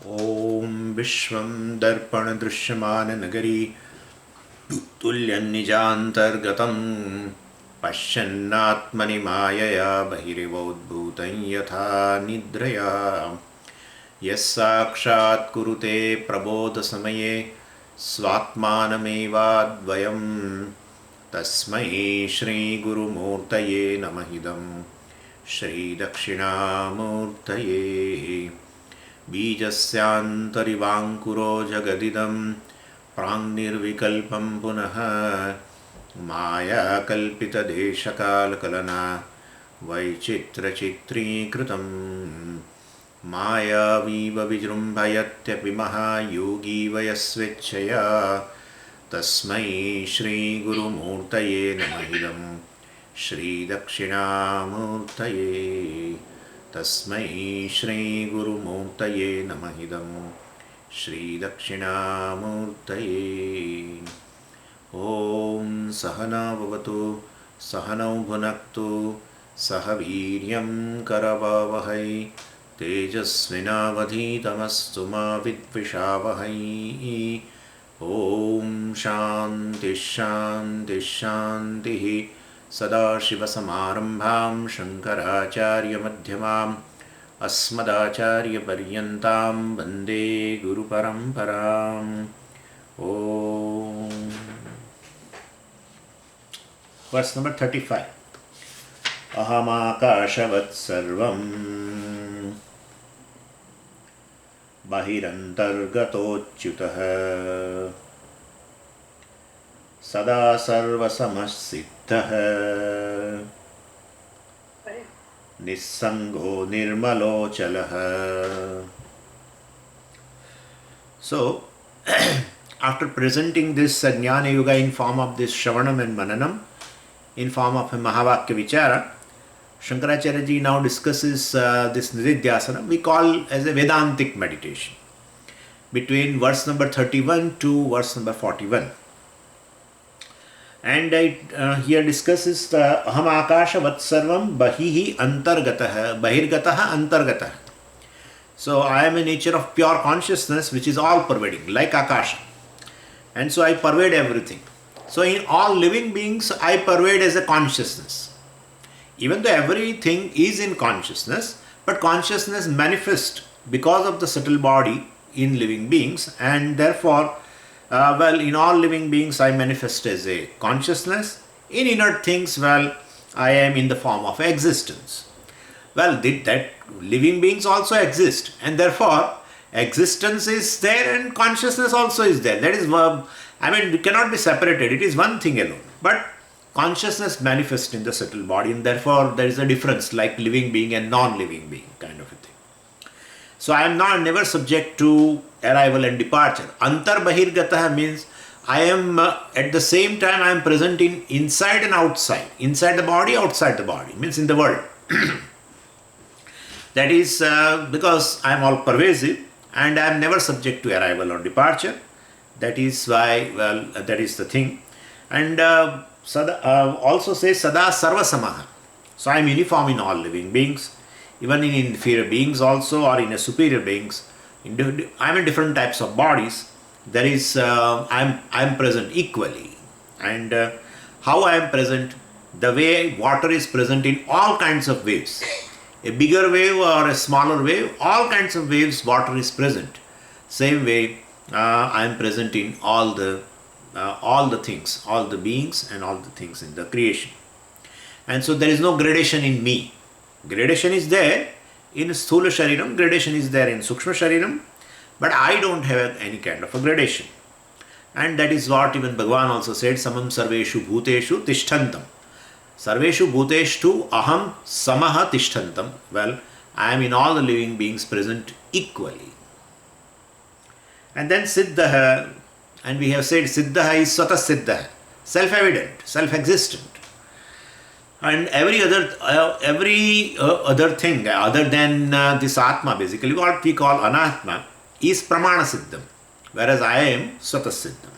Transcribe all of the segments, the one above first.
ॐ विश्वं दर्पणदृश्यमाननगरी तुल्यन्निजान्तर्गतं पश्यन्नात्मनि मायया बहिरिवोद्भूतं यथा निद्रया यः साक्षात् कुरुते प्रबोधसमये स्वात्मानमेवाद्वयं तस्मै श्रीगुरुमूर्तये नमः इदं श्रीदक्षिणामूर्तये बीजस्यान्तरिवाङ्कुरो जगदिदं प्राङ्निर्विकल्पं पुनः मायाकल्पितदेशकालकलना वैचित्रचित्रीकृतं मायावीव विजृम्भयत्यपि महायोगी वयस्वेच्छया तस्मै श्रीगुरुमूर्तये नमः इदं श्रीदक्षिणामूर्तये तस्मै श्रीगुरुमूर्तये नमः इदं श्रीदक्षिणामूर्तये ॐ सहना भवतु सहनौ भुनक्तु सह वीर्यं करवावहै तेजस्विनावधीतमस्तु मा विद्विषावहै ॐ शान्तिः शान्तिः शान्तिः सदाशिवसमारम्भां शङ्कराचार्यमध्यमाम् अस्मदाचार्यपर्यन्तां वन्दे गुरुपरम्पराम् ॐ Verse number 35. Ahamakashavat sarvam bahirantargatochyutah sada sarvasamasiddhah nissango nirmalochalah. So, after presenting this Jnana Yoga in form of this Shravanam and Mananam, in form of a Mahavakya Vichara, Shankaracharya ji now discusses this Nididhyasana we call as a Vedantic meditation between verse number 31 to verse number 41. And here discusses the Aham Akasha Vatsarvam Bahihi Antargatah Bahirgatah Antargatah. So I am a nature of pure consciousness which is all pervading like Akasha. And so I pervade everything. So in all living beings I pervade as a consciousness. Even though everything is in consciousness, but consciousness manifests because of the subtle body in living beings, and therefore in all living beings I manifest as a consciousness. In inert things, I am in the form of existence. That living beings also exist, and therefore existence is there and consciousness also is there. That is, it cannot be separated. It is one thing alone. But consciousness manifests in the subtle body, and therefore there is a difference like living being and non-living being kind of a thing. So I am never subject to arrival and departure. Antar Bahirgatah means I am at the same time I am present in inside and outside. Inside the body, outside the body. Means in the world. That is because I am all pervasive and I am never subject to arrival or departure. That is why, that is the thing. And also says Sada Sarva Samaha. So I am uniform in all living beings, even in inferior beings also, or in a superior beings. I am in different types of bodies. There is, I am present equally. And how I am present? The way water is present in all kinds of waves. A bigger wave or a smaller wave, all kinds of waves, water is present. Same way, I am present in all the things, all the beings and all the things in the creation. And so there is no gradation in me. Gradation is there in Sthula Shariram, gradation is there in Sukshma Shariram, but I don't have any kind of a gradation. And that is what even Bhagavan also said, Samam Sarveshu Bhuteshu Tishthantam. Sarveshu Bhuteshtu Aham Samaha Tishthantam. I am in all the living beings present equally. And then Siddha, and we have said Siddha is Swata Siddha, self-evident, self-existent. And every other thing other than this Atma, basically what we call Anatma, is Pramana Siddham, whereas I am Swata Siddham.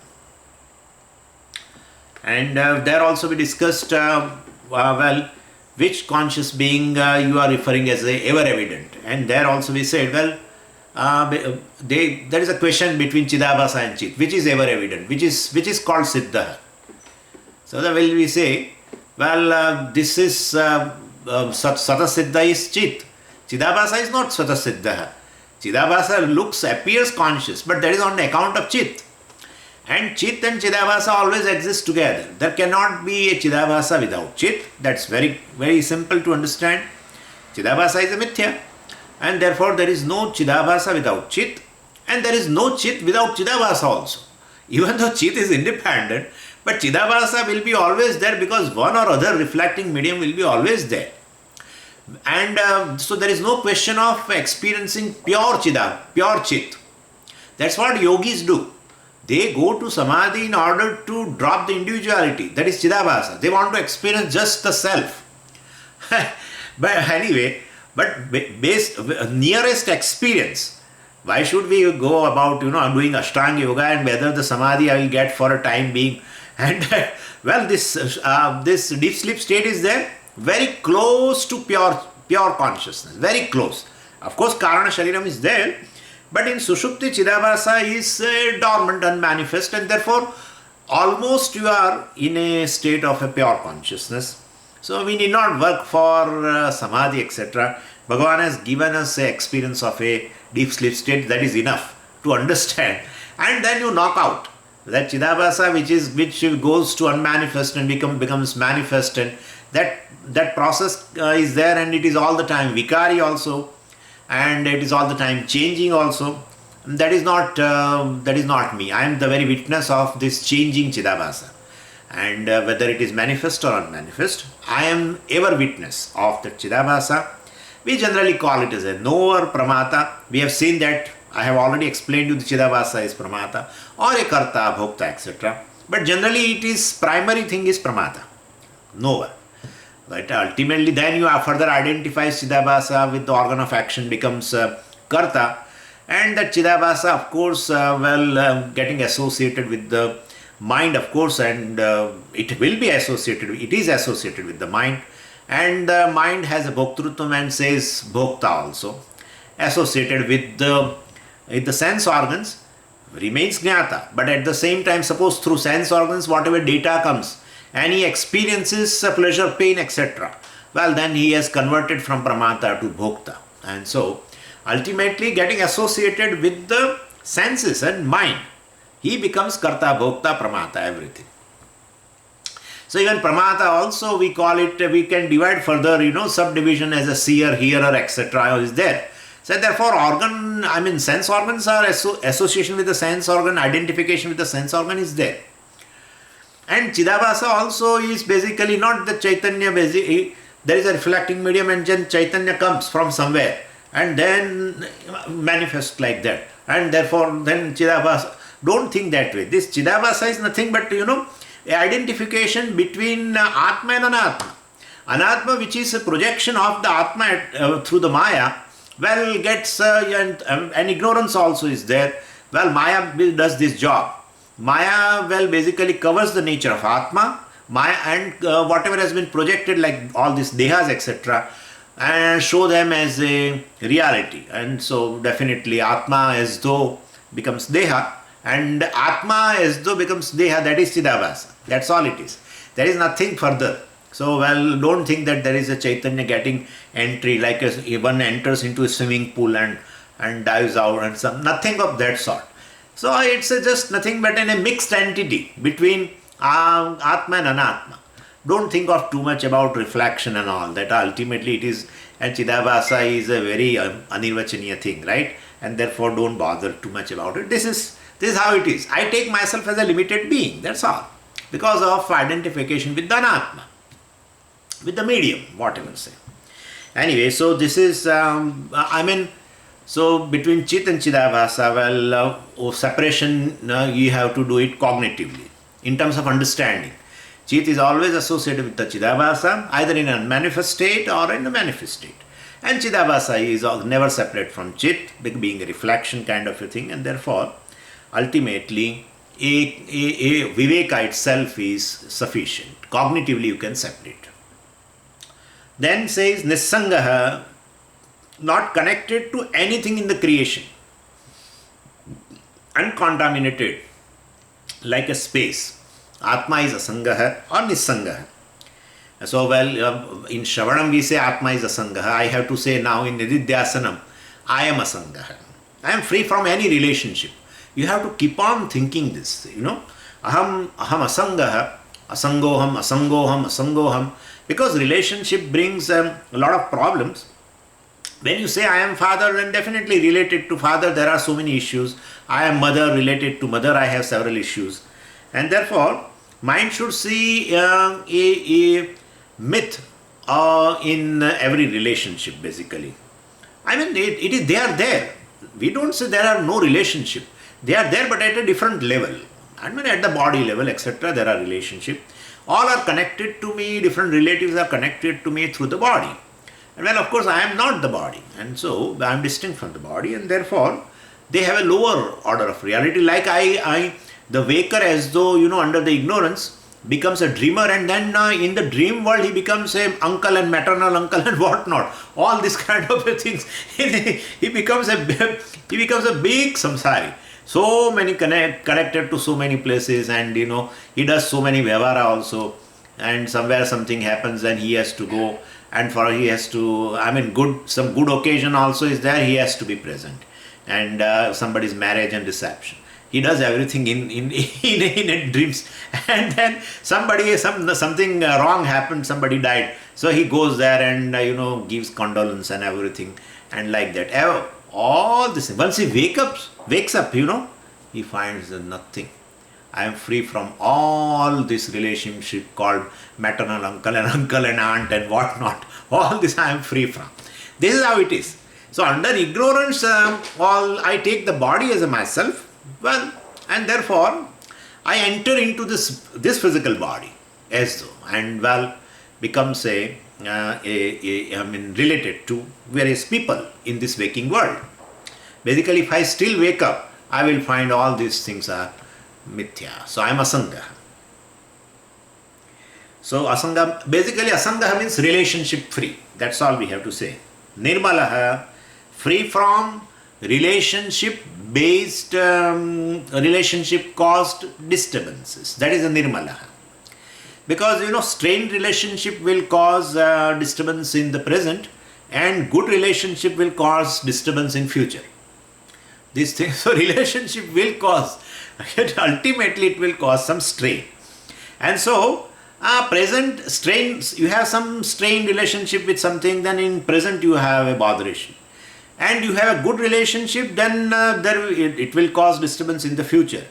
And there also we discussed which conscious being you are referring as a ever evident. And there also we said, there is a question between Chidabhasa and Chit, which is ever evident, which is called Siddha. So then will we say, well, this is Sata Siddha is Chit. Chidabhasa is not Sata Siddha. Chidabhasa appears conscious, but that is on account of Chit. And Chit and Chidabhasa always exist together. There cannot be a Chidabhasa without Chit. That's very, very simple to understand. Chidabhasa is a mithya. And therefore there is no Chidabhasa without Chit. And there is no Chit without Chidabhasa also. Even though Chit is independent, but Chidabhasa will be always there because one or other reflecting medium will be always there. And so there is no question of experiencing pure Chit. That's what yogis do. They go to Samadhi in order to drop the individuality. That is Chidabhasa. They want to experience just the self. But anyway, nearest experience. Why should we go about, doing Ashtanga Yoga and whether the Samadhi I will get for a time being? And well, this deep sleep state is there, very close to pure consciousness, very close. Of course, Karana Shariram is there, but in Sushupti, Chidabhasa is dormant, unmanifest, and therefore almost you are in a state of a pure consciousness. So we need not work for Samadhi, etc. Bhagavan has given us an experience of a deep sleep state that is enough to understand. And then you knock out that Chidabhasa which goes to unmanifest and becomes manifest, and that process is there, and it is all the time Vikari also, and it is all the time changing also. That is not me. I am the very witness of this changing Chidabhasa. And whether it is manifest or unmanifest, I am ever witness of the Chidabhasa. We generally call it as a knower, Pramata. We have seen that. I have already explained to you the Chidabhasa is Pramata or a Karta, Bhokta, etc. But generally it is primary thing is Pramata, knower. But ultimately then you further identify Chidabhasa with the organ of action becomes Karta, and that Chidabhasa of course getting associated with the mind of course, and it will be associated, it is associated with the mind, and the mind has a Bhoktrutam and says Bhokta also, associated with the sense organs remains Jnata, but at the same time suppose through sense organs whatever data comes and he experiences pleasure, pain, etc. Well, then he has converted from Pramata to Bhokta, and so ultimately getting associated with the senses and mind, he becomes Karta, Bhokta, Pramata, everything. So even Pramata also we call it, we can divide further, subdivision as a seer, hearer, etc. is there. So therefore sense organs are association with the sense organ, identification with the sense organ is there. And Chidabhasa also is basically not the Chaitanya, there is a reflecting medium and then Chaitanya comes from somewhere and then manifests like that. And therefore then Chidabhasa, don't think that way. This Chidabhasa is nothing but, identification between Atma and Anatma. Anatma, which is a projection of the Atma through the Maya, gets, and ignorance also is there. Well, Maya does this job. Maya, basically covers the nature of Atma, Maya, and whatever has been projected like all these Dehas, etc., and show them as a reality. And so definitely Atma as though becomes Deha, and Atma as though becomes Deha, that is Chidabhasa. That's all it is. There is nothing further. So, don't think that there is a Chaitanya getting entry, like one enters into a swimming pool and dives out and nothing of that sort. So, it's just nothing but a mixed entity between Atma and Anatma. Don't think of too much about reflection and all that. Ultimately, it is, and Chidabhasa is a very anirvachaniya thing, right? And therefore, don't bother too much about it. This is how it is. I take myself as a limited being, that's all. Because of identification with the Anatma, with the medium, whatever say. Anyway, so this is, so between Chit and Chidabhasa, separation, you have to do it cognitively, in terms of understanding. Chit is always associated with the Chidabhasa, either in a manifest state or in a manifest state. And Chidabhasa is never separate from Chit, being a reflection kind of a thing, and therefore, ultimately, a Viveka itself is sufficient. Cognitively, you can separate. Then says Nissangaha, not connected to anything in the creation. uncontaminated, like a space. Atma is Asangaha or Nisangaha. So, in Shravanam we say Atma is Asangaha. I have to say now in Nididhyasanam, I am Asangaha. I am free from any relationship. You have to keep on thinking this, Aham Asangaha, Asangoham, Asangoham, Asangoham. Because relationship brings a lot of problems. When you say I am father, then definitely related to father there are so many issues. I am mother, related to mother I have several issues. And therefore, mind should see a myth in every relationship basically. I mean, they are there. We don't say there are no relationship. They are there but at a different level. I mean, at the body level, etc., there are relationships. All are connected to me, different relatives are connected to me through the body. And well, of course, I am not the body. And so, I am distinct from the body. And therefore, they have a lower order of reality. Like the waker, as though, under the ignorance, becomes a dreamer, and then in the dream world he becomes a uncle and maternal uncle and whatnot. All this kind of things. he becomes a big samsari. So many connected to so many places, and he does so many vyavara also, and somewhere something happens and he has to go, and some good occasion also is there, he has to be present, and somebody's marriage and reception. He does everything in dreams, and then something wrong happened, somebody died, so he goes there and gives condolence and everything, and like that. All this. Once he wakes up, he finds nothing. I am free from all this relationship called maternal uncle and aunt and whatnot. All this I am free from. This is how it is. So under ignorance, I take the body as a myself. Well, and therefore I enter into this physical body as though, and becomes related to various people in this waking world. Basically, if I still wake up, I will find all these things are mithya. So I am Asanga. So Asanga, basically Asanga means relationship free. That's all we have to say. Nirmalaha, free from relationship based, relationship caused disturbances. That is a Nirmalaha. Because strained relationship will cause disturbance in the present, and good relationship will cause disturbance in future. These things, so relationship will cause, ultimately it will cause some strain. And so, present strain, you have some strained relationship with something, then in present you have a botheration. And you have a good relationship, then it will cause disturbance in the future.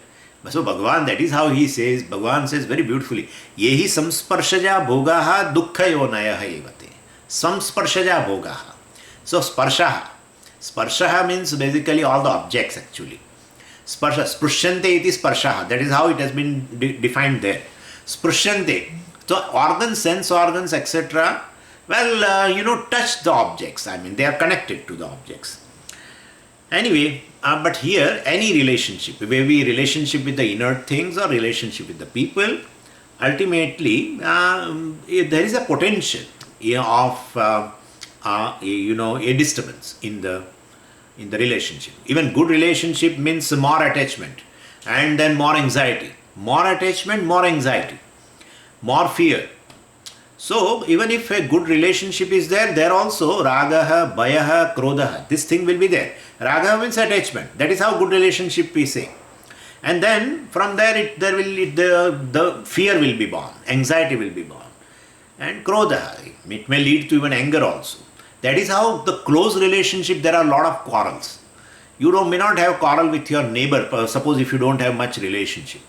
So Bhagavan, that is how he says, Bhagavan says very beautifully, Yehi samsparshaja bhogaha dukkhayo nayaha evate. Samsparshaja bhogaha. So sparshaha. Sparshaha means basically all the objects actually. Sparsha, sprushante iti sparshaha. That is how it has been defined there. Sprushante. So organs, sense organs, etc. Touch the objects. I mean, they are connected to the objects. Anyway, but here, any relationship, maybe relationship with the inert things or relationship with the people, ultimately, there is a potential of, a disturbance in the relationship. Even good relationship means more attachment, and then more anxiety. More attachment, more anxiety, more fear. So, even if a good relationship is there, there also ragaha, bayaha, krodaha, this thing will be there. Ragaha means attachment. That is how good relationship we say. And then from there, the fear will be born, anxiety will be born, and krodaha. It may lead to even anger also. That is how the close relationship, there are a lot of quarrels. You may not have quarrel with your neighbor, suppose if you don't have much relationship.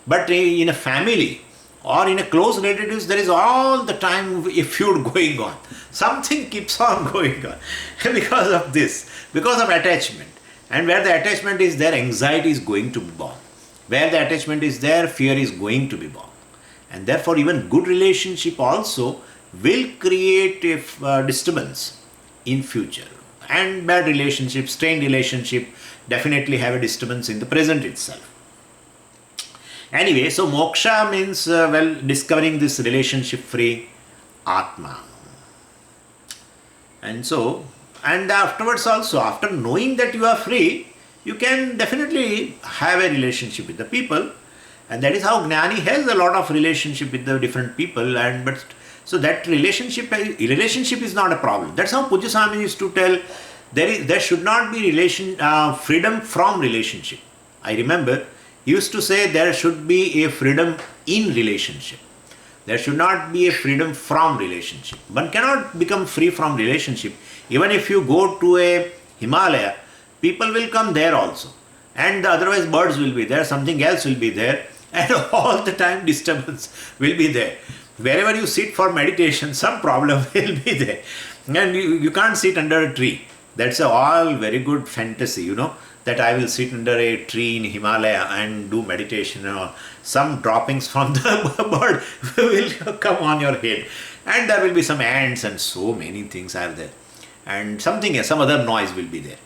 But in a family, or in a close relatives, there is all the time a feud going on. Something keeps on going on because of this, because of attachment. And where the attachment is there, anxiety is going to be born. Where the attachment is there, fear is going to be born. And therefore, even good relationship also will create a disturbance in future. And bad relationship, strained relationship, definitely have a disturbance in the present itself. Anyway, so moksha means, discovering this relationship-free Atma. And so, and afterwards also, after knowing that you are free, you can definitely have a relationship with the people, and that is how Gnani has a lot of relationship with the different people. And but so that relationship is not a problem. That's how Pujya Swami used to tell. There should not be freedom from relationship. I remember he used to say there should be a freedom in relationship. There should not be a freedom from relationship. One cannot become free from relationship. Even if you go to a Himalaya, people will come there also. And otherwise birds will be there, something else will be there, and all the time disturbance will be there. Wherever you sit for meditation, some problem will be there. And you can't sit under a tree. That's all very good fantasy, that I will sit under a tree in Himalaya and do meditation, or some droppings from the bird will come on your head, and there will be some ants and so many things are there, and some other noise will be there.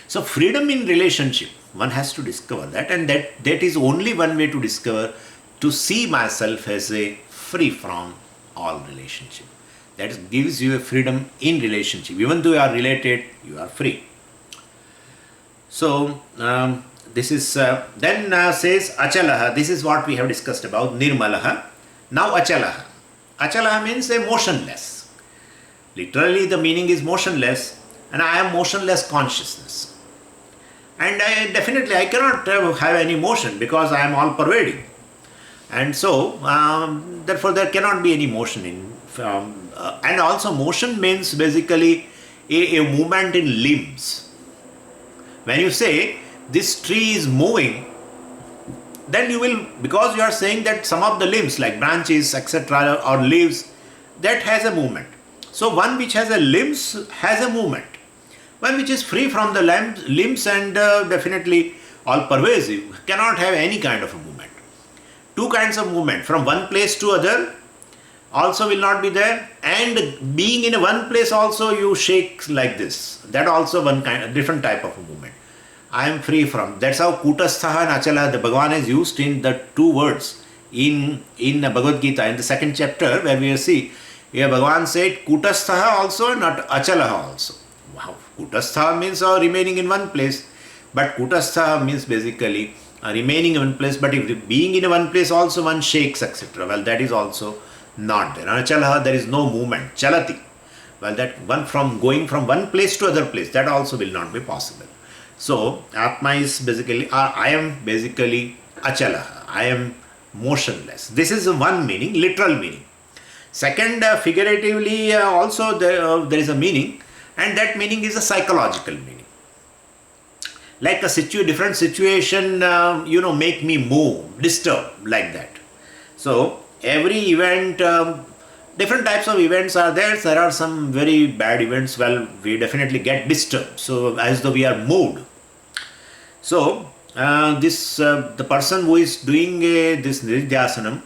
So freedom in relationship, one has to discover that, and that is only one way to discover, to see myself as a free from all relationship. That gives you a freedom in relationship. Even though you are related, you are free. So this is then says Achalaha. This is what we have discussed about Nirmalaha. Now Achalaha. Achalaha means a motionless. Literally the meaning is motionless, and I am motionless consciousness. And I cannot have any motion because I am all pervading. And so therefore there cannot be any motion in and also motion means basically a movement in limbs. When you say this tree is moving, then you will, because you are saying that some of the limbs like branches etc. or leaves, that has a movement. So one which has a limbs has a movement. One which is free from the limbs and definitely all pervasive cannot have any kind of a movement. Two kinds of movement, from one place to other also will not be there, and being in one place also you shake like this. That also one kind, a different type of a movement. I am free from. That's how Kutasthaha and Achala, the Bhagavan is used in the two words in Bhagavad Gita in the second chapter, where we see here Bhagavan said Kutasthaha also and Achalaha also. Wow, Kutasthaha means remaining in one place, but Kutasthaha means basically remaining in one place, but if being in one place also one shakes etc. Well, that is also not there. Achalaha, there is no movement. Chalati. Well, that one from going from one place to other place, that also will not be possible. So Atma is basically, I am basically Achalaha. I am motionless. This is one meaning, literal meaning. Second, figuratively also there is a meaning, and that meaning is a psychological meaning. Like a different situation, make me move, disturb, like that. So every event, different types of events are there. There are some very bad events. Well, we definitely get disturbed. So as though we are moved. So the person who is doing this Nididhyasanam,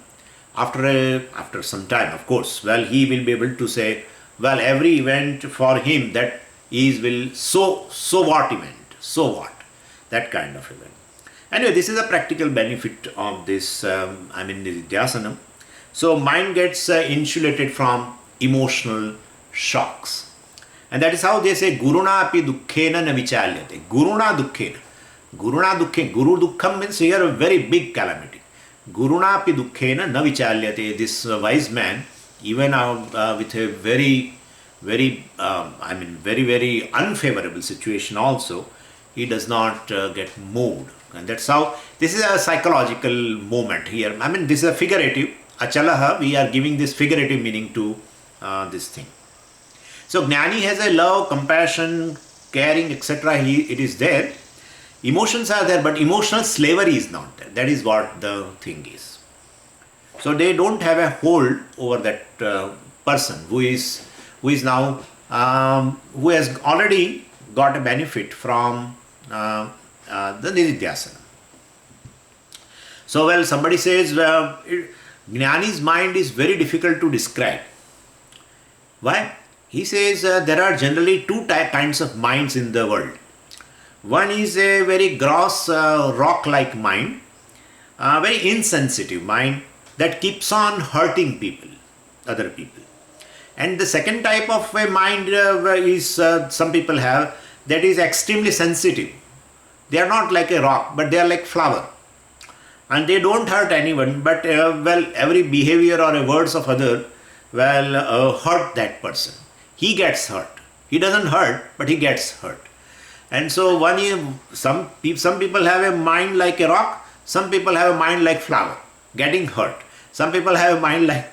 after some time, of course, well, he will be able to say, well, every event for him that will so what event, so what, that kind of event. Anyway, this is a practical benefit of this Nididhyasanam. So mind gets insulated from emotional shocks. And that is how they say Guruna api dukkhena na vichalyate. Guruna dukkhena. Guruna dukkhena. Guru dukkham means here a very big calamity. Guruna api dukkhena na vichalyate. This wise man, even with a very, very unfavorable situation also, he does not get moved. And that's how, this is a psychological moment here. This is a figurative. Achalaha, we are giving this figurative meaning to this thing. So Gnani has a love, compassion, caring, etc. It is there. Emotions are there, but emotional slavery is not there. That is what the thing is. So they don't have a hold over that person who is now who has already got a benefit from the Nididhyasana. So well, somebody says Gnani's mind is very difficult to describe. Why? He says there are generally two kinds of minds in the world. One is a very gross rock-like mind, a very insensitive mind that keeps on hurting people, other people. And the second type of a mind is some people have, that is extremely sensitive. They are not like a rock, but they are like flower. And they don't hurt anyone, but every behavior or words of other hurt that person. He gets hurt. He doesn't hurt, but he gets hurt. And so some people have a mind like a rock, some people have a mind like flower, getting hurt. Some people have a mind like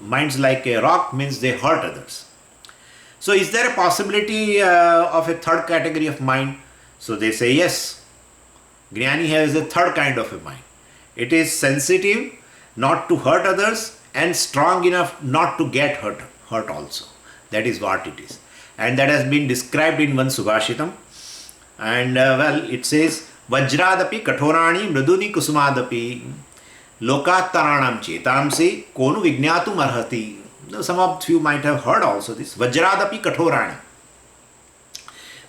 minds like a rock, means they hurt others. So is there a possibility of a third category of mind? So they say yes. Jnani has a third kind of a mind. It is sensitive not to hurt others and strong enough not to get hurt also. That is what it is. And that has been described in one Subhashitam. And it says, Vajradapi kathorani mriduni kusumadapi lokattaranam chetamsi konu vignatum arhati. Some of you might have heard also this. Vajradapi kathorani.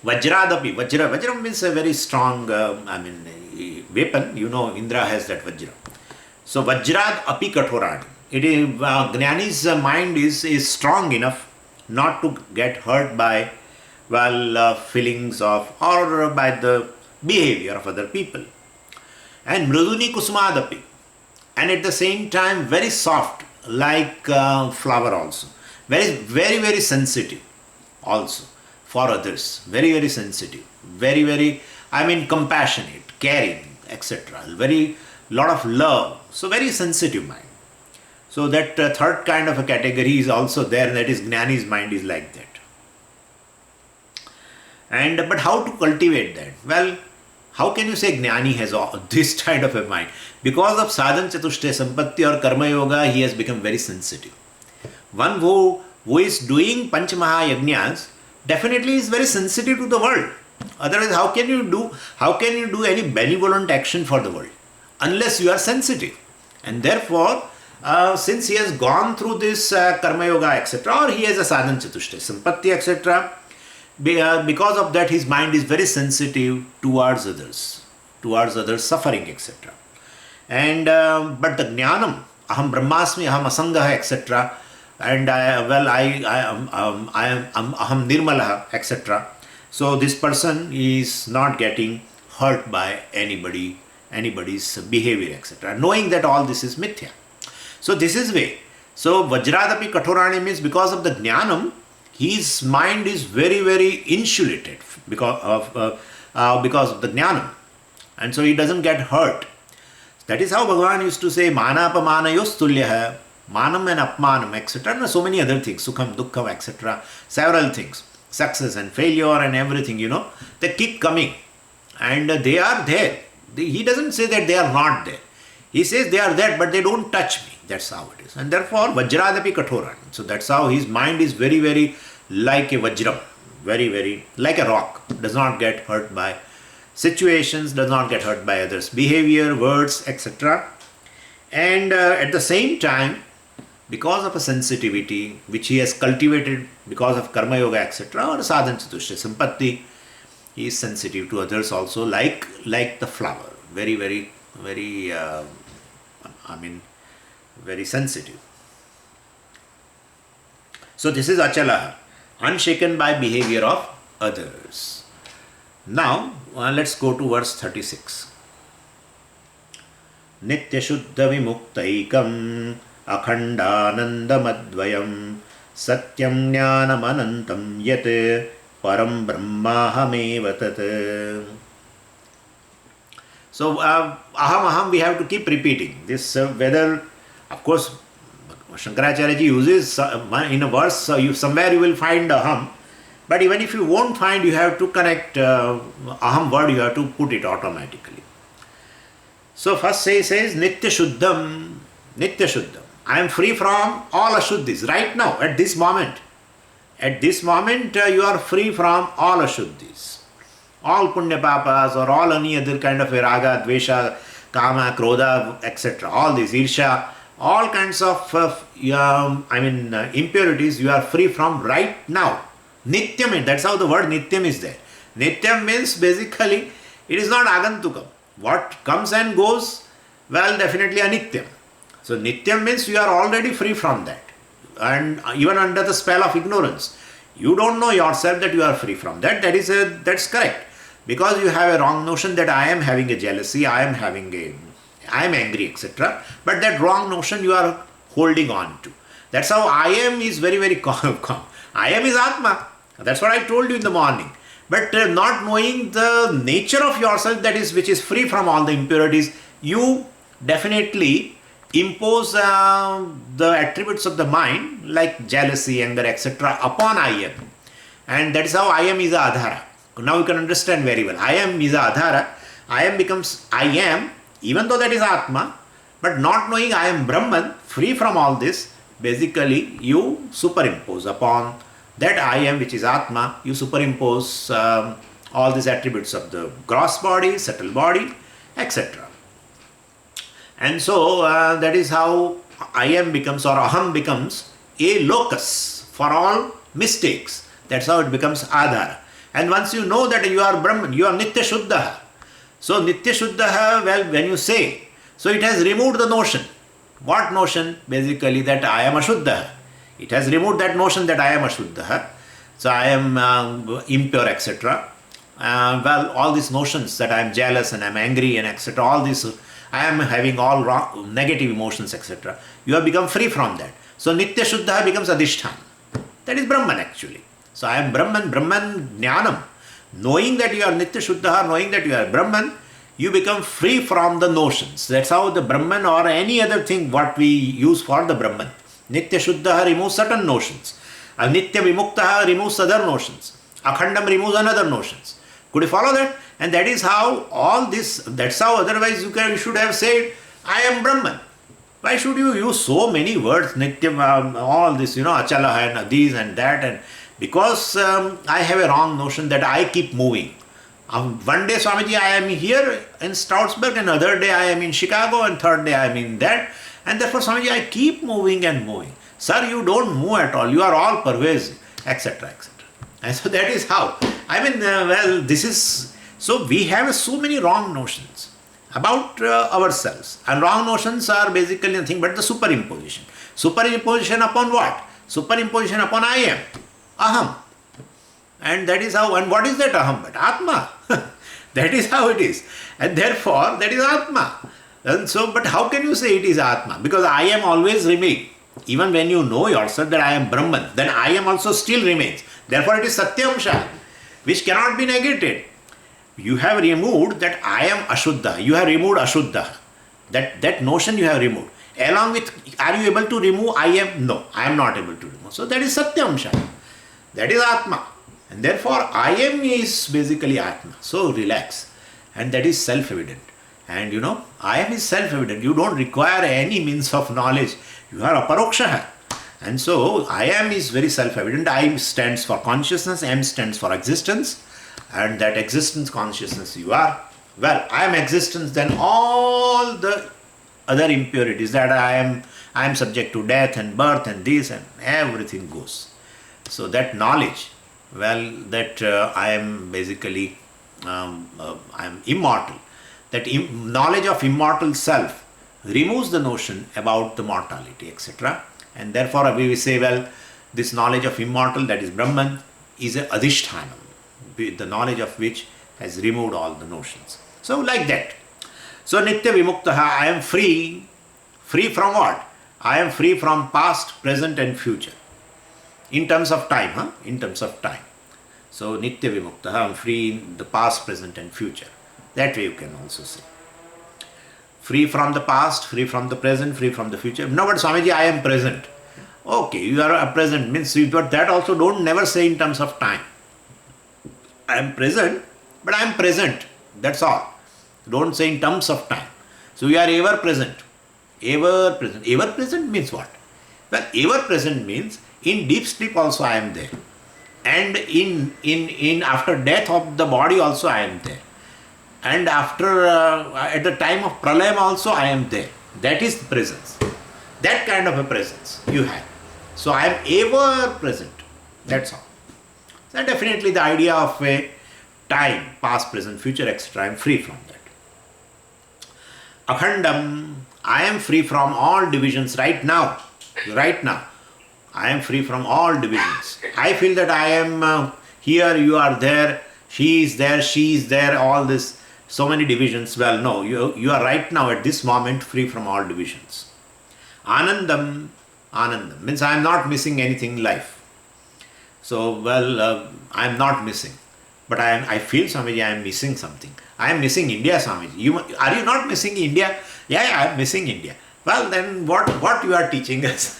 Vajra means a very strong, weapon. You know, Indra has that Vajra. So Vajrad api kathorani. It is Jnani's mind is strong enough not to get hurt by feelings of or by the behavior of other people. And mriduni kusumadapi, and at the same time very soft like flower also. Very sensitive also for others. Very sensitive. Very compassionate, caring, etc. Very lot of love. So very sensitive mind. So that third kind of a category is also there, that is Jnani's mind is like that. But how to cultivate that? Well, how can you say Jnani has this kind of a mind? Because of sadhan chatushtaya sampatti or karma yoga, he has become very sensitive. One who is doing panch mahayagnas definitely is very sensitive to the world. Otherwise, how can you do any benevolent action for the world unless you are sensitive? And therefore, since he has gone through this karma yoga, etc., or he has a sadhan chatushtaya sampatti, etc., because of that his mind is very sensitive towards others suffering, etc. And but the jnanam, aham brahmasmi, aham asangah, etc., and I am aham nirmalah, etc. So this person is not getting hurt by anybody's behavior, etc., knowing that all this is mithya. So this is way. So Vajradapi kathorani means because of the jnanam, his mind is very insulated because of the jnanam, and so he doesn't get hurt. That is how Bhagavan used to say manapamanayos tulyaha, manam and apmanam, etc. and so many other things, sukham, dukkham, etc. Several things, success and failure and everything, they keep coming and they are there. He doesn't say that they are not there. He says they are there, but they don't touch me. That's how it is. And therefore, Vajradapi kathoran. So that's how his mind is very like a Vajram. Very like a rock. Does not get hurt by situations, does not get hurt by others' behavior, words, etc. And at the same time, because of a sensitivity which he has cultivated because of karma yoga, etc., or sadhan chatushtaya sampatti, he is sensitive to others also, like the flower. Very sensitive. So this is Achalaha, unshaken by behavior of others. Now let's go to verse 36. Nitya Shuddha Vimuktaikam Akhandanandamadvayam Satyam Jnanam Anantam Yat Param Brahmahameva Tat. So aham we have to keep repeating this, whether, of course, Shankaracharya ji uses in a verse, somewhere you will find aham, but even if you won't find, you have to connect aham word, you have to put it automatically. So first says Nitya Shuddham. I am free from all Ashuddhis right now, at this moment. At this moment you are free from all Ashuddhis. All punya papas or all any other kind of raga, dvesha, kama, krodha, etc. All these, irsha, all kinds of impurities you are free from right now. Nityam, that's how the word nityam is there. Nityam means basically it is not agantukam. What comes and goes, well, definitely anityam. So nityam means you are already free from that. And even under the spell of ignorance, You don't know yourself that you are free from that. That's correct. Because you have a wrong notion that I am having a jealousy, I am angry, etc. But that wrong notion you are holding on to. That's how I am is very, very calm. I am is Atma. That's what I told you in the morning. But not knowing the nature of yourself, which is free from all the impurities, you definitely impose the attributes of the mind like jealousy, anger, etc. upon I am. And that is how I am is a adhara. Now you can understand very well. I am is a adhara. I am becomes I am, even though that is Atma, but not knowing I am Brahman, free from all this, basically you superimpose upon that I am, which is Atma, you superimpose all these attributes of the gross body, subtle body, etc. And so that is how I am becomes, or Aham becomes, a locus for all mistakes. That's how it becomes Adhara. And once you know that you are Brahman, you are Nitya Shuddha. So Nitya Shuddha, well, when you say, so it has removed the notion. What notion? Basically that I am Ashuddha. It has removed that notion that I am Ashuddha. So I am impure, etc. Well, all these notions that I am jealous and I am angry and etc. All this, I am having all wrong, negative emotions, etc. You have become free from that. So Nitya Shuddha becomes Adhishthan. That is Brahman actually. So I am Brahman Jnanam. Knowing that you are Nitya Shuddha, knowing that you are Brahman, you become free from the notions. That's how the Brahman or any other thing what we use for the Brahman. Nitya Shuddha removes certain notions. Nitya Vimukta removes other notions. Akhandam removes another notions. Could you follow that? And that is how all this, that's how otherwise you should have said, I am Brahman. Why should you use so many words, Nityam, all this, Achala and these and that, and because I have a wrong notion that I keep moving. One day, Swamiji, I am here in Stroudsburg, and other day I am in Chicago, and third day I am in that, and therefore, Swamiji, I keep moving and moving. Sir, you don't move at all, you are all pervasive, etc., etc. And so that is how. So we have so many wrong notions about ourselves. And wrong notions are basically nothing but the superimposition. Superimposition upon what? Superimposition upon I am. Aham. And that is how, and what is that Aham? But Atma. That is how it is. And therefore, that is Atma. And so, but how can you say it is Atma? Because I am always remain. Even when you know yourself that I am Brahman, then I am also still remains. Therefore, it is Satyamsha, which cannot be negated. You have removed that I am Ashuddha. You have removed Ashuddha. That notion you have removed. Along with, are you able to remove I am? No, I am not able to remove. So that is Satyamsha. That is Atma. And therefore, I am is basically Atma. So relax. And that is self-evident. And I am is self-evident. You don't require any means of knowledge. You are Aparoksha. And so, I am is very self-evident. I stands for consciousness, M stands for existence. And that existence, consciousness you are. Well, I am existence, then all the other impurities that I am subject to death and birth and this and everything goes. So that knowledge, that I am basically, I am immortal. That knowledge of immortal self removes the notion about the mortality, etc. And therefore we will say, this knowledge of immortal, that is Brahman, is a adhishthanam, the knowledge of which has removed all the notions. So like that. So Nitya Vimuktaha, I am free. Free from what? I am free from past, present and future. In terms of time, In terms of time. So Nitya Vimuktaha, I am free in the past, present and future. That way you can also say. Free from the past, free from the present, free from the future. No, but Swamiji, I am present. Okay, you are a present, means but that also don't never say in terms of time. I am present, but I am present. That's all. Don't say in terms of time. So you are ever present. Ever present. Ever present means what? Well, ever present means in deep sleep also I am there. And in after death of the body also I am there. And after, at the time of pralayam also I am there. That is presence. That kind of a presence you have. So I am ever present. That's all. So definitely the idea of a time, past, present, future, etc. I am free from that. Akhandam, I am free from all divisions right now. Right now. I am free from all divisions. I feel that I am here, you are there, she is there, all this, so many divisions. Well, no, you are right now at this moment free from all divisions. Anandam, Anandam means I am not missing anything in life. So, well, I am not missing. But I feel, Swamiji, I am missing something. I am missing India, Swamiji. Are you not missing India? Yeah, I am missing India. Well, then what you are teaching us?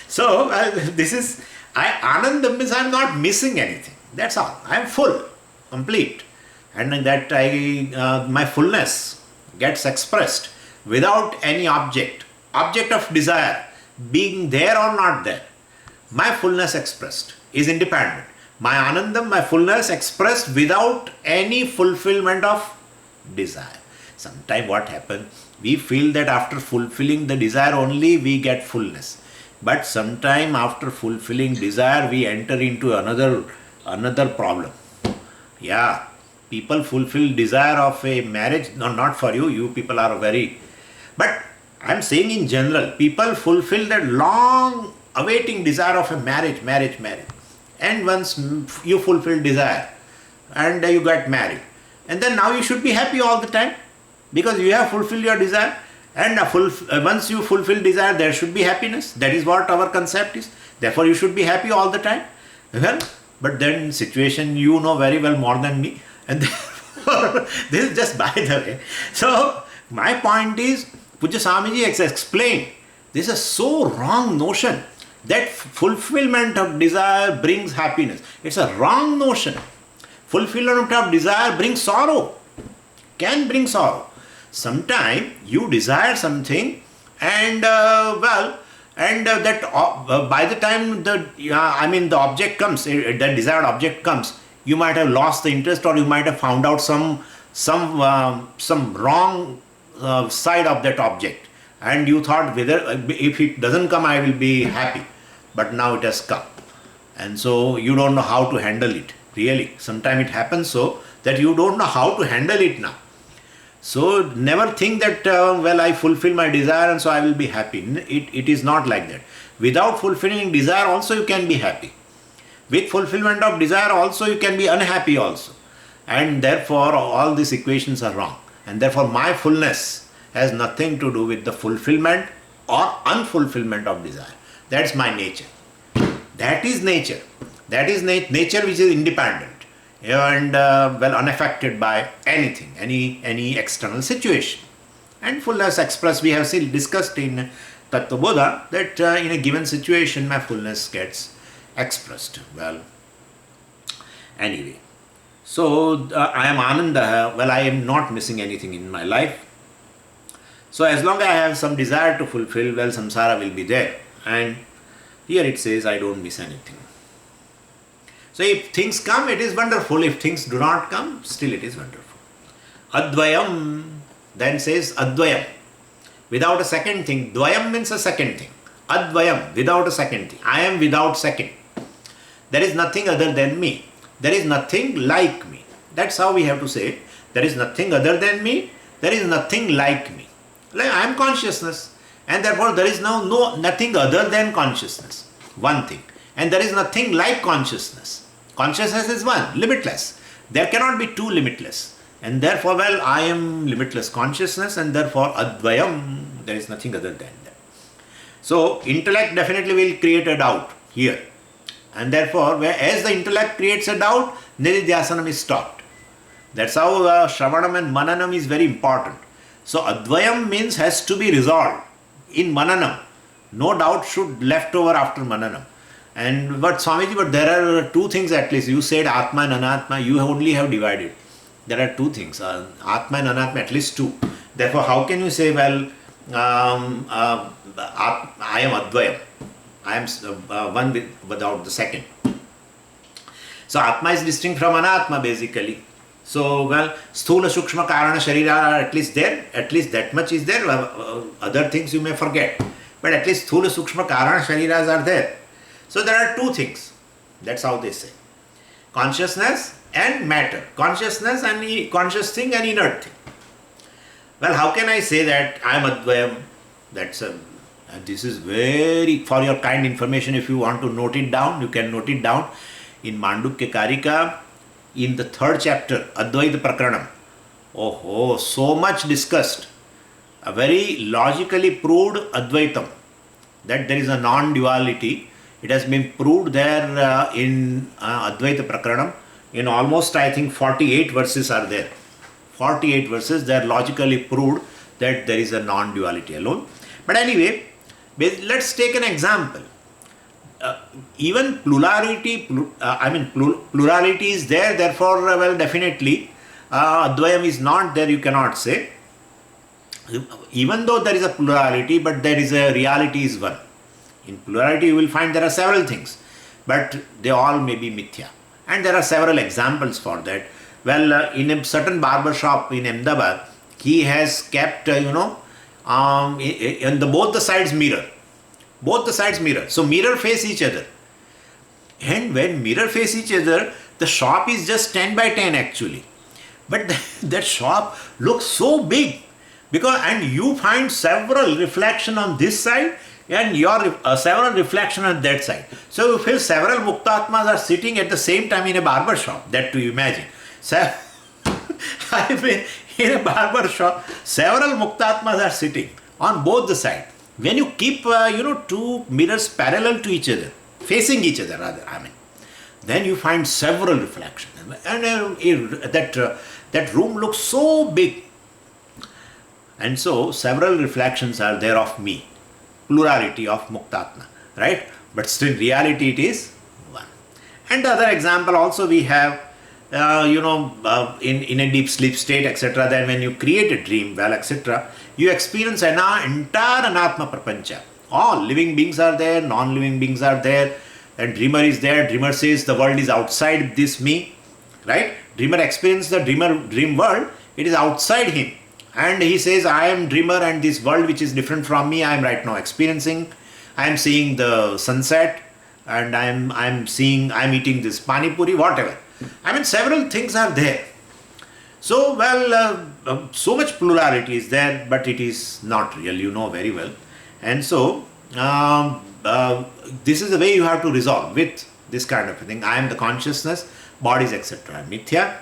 So, this is, Anandam means I am not missing anything. That's all. I am full, complete. And that my fullness gets expressed without any object of desire being there or not there. My fullness expressed is independent. My Anandam, my fullness expressed without any fulfillment of desire. Sometimes what happens, we feel that after fulfilling the desire only we get fullness. But sometime after fulfilling desire we enter into another problem. Yeah, people fulfill desire of a marriage, no, not for you, you people are very, but I am saying in general, people fulfill that long awaiting desire of a marriage. And once you fulfill desire and you get married, and then now you should be happy all the time because you have fulfilled your desire. And once you fulfill desire, there should be happiness. That is what our concept is. Therefore, you should be happy all the time. Well, but then situation you know very well more than me. And therefore, this is just by the way. So, my point is, Pujya Swamiji explained, this is a so wrong notion that fulfillment of desire brings happiness. It's a wrong notion. Fulfillment of desire brings sorrow, can bring sorrow. Sometimes you desire something and that by the time the object comes, the desired object comes, you might have lost the interest or you might have found out some wrong side of that object, and you thought whether if it doesn't come I will be happy, but now it has come, and so you don't know how to handle it. Really, sometimes it happens so that you don't know how to handle it now. So never think that I fulfill my desire and so I will be happy. It is not like that. Without fulfilling desire also you can be happy. With fulfillment of desire also you can be unhappy also. And therefore all these equations are wrong. And therefore my fullness has nothing to do with the fulfillment or unfulfillment of desire. That's my nature. That is nature. That is nature which is independent and unaffected by anything, any external situation. And fullness expressed, we have discussed in Tattvabodha that in a given situation my fullness gets expressed. Well, anyway, so I am Ananda, I am not missing anything in my life. So as long as I have some desire to fulfill, samsara will be there. And here it says I don't miss anything. So if things come, it is wonderful. If things do not come, still it is wonderful. Advayam then says Advayam, without a second thing. Dvayam means a second thing. Advayam, without a second thing. I am without second. There is nothing other than me. There is nothing like me. That's how we have to say it. There is nothing other than me. There is nothing like me. Like I am consciousness, and therefore there is nothing other than consciousness. One thing. And there is nothing like consciousness. Consciousness is one, limitless. There cannot be two limitless. And therefore, I am limitless consciousness, and therefore Advayam, there is nothing other than that. So intellect definitely will create a doubt here. And therefore, as the intellect creates a doubt, Nididhyasanam is stopped. That's how Shravanam and Mananam is very important. So Advayam means has to be resolved in Mananam. No doubt should left over after Mananam. But Swamiji, there are two things at least. You said Atma and Anatma, you only have divided. There are two things, Atma and Anatma, at least two. Therefore, how can you say, I am Advayam. I am one without the second. So Atma is distinct from Anatma basically. So, Sthula, Sukshma, Karana, Sharira are at least there. At least that much is there. Other things you may forget. But at least Sthula, Sukshma, Karana, Shariras are there. So there are two things. That's how they say. Consciousness and matter. Consciousness and conscious thing and inert thing. How can I say that I am Advayam? That's And this is very, for your kind information, if you want to note it down, you can note it down. In Mandukya Karika, in the third chapter, Advaita Prakaranam, oh, so much discussed, a very logically proved Advaitam, that there is a non-duality. It has been proved there in Advaita Prakaranam. In almost, I think, 48 verses are there. 48 verses, they are logically proved that there is a non-duality alone. But anyway, let's take an example. Even plurality, plurality is there, therefore, well, definitely, Advayam is not there, you cannot say. Even though there is a plurality, but there is a reality is one. In plurality, you will find there are several things, but they all may be mithya. And there are several examples for that. Well, in a certain barber shop in Ahmedabad, he has kept, in both the sides mirror. Both the sides mirror. So mirror face each other. And when mirror face each other, the shop is just 10 by 10 actually. But that shop looks so big. And you find several reflection on this side and your several reflection on that side. So you feel several Muktatmas are sitting at the same time in a barber shop. That to imagine. So, I mean, in a barber shop, several Muktatmas are sitting on both the sides. When you keep, two mirrors parallel to each other, facing each other rather, then you find several reflections. And that room looks so big. And so, several reflections are there of me. Plurality of Muktatma, right? But still, reality it is one. And the other example also we have, in a deep sleep state, etc. Then when you create a dream, well, etc., you experience an entire Anatma Prapancha. All living beings are there, non-living beings are there, and dreamer is there. Dreamer says the world is outside this me, right? Dreamer experiences the dream world, it is outside him. And he says, I am dreamer and this world which is different from me, I am right now experiencing. I am seeing the sunset and I am eating this pani puri, whatever. Several things are there. So, so much plurality is there, but it is not real, you know very well. And so, this is the way you have to resolve with this kind of a thing. I am the consciousness, bodies, etc. Mithya.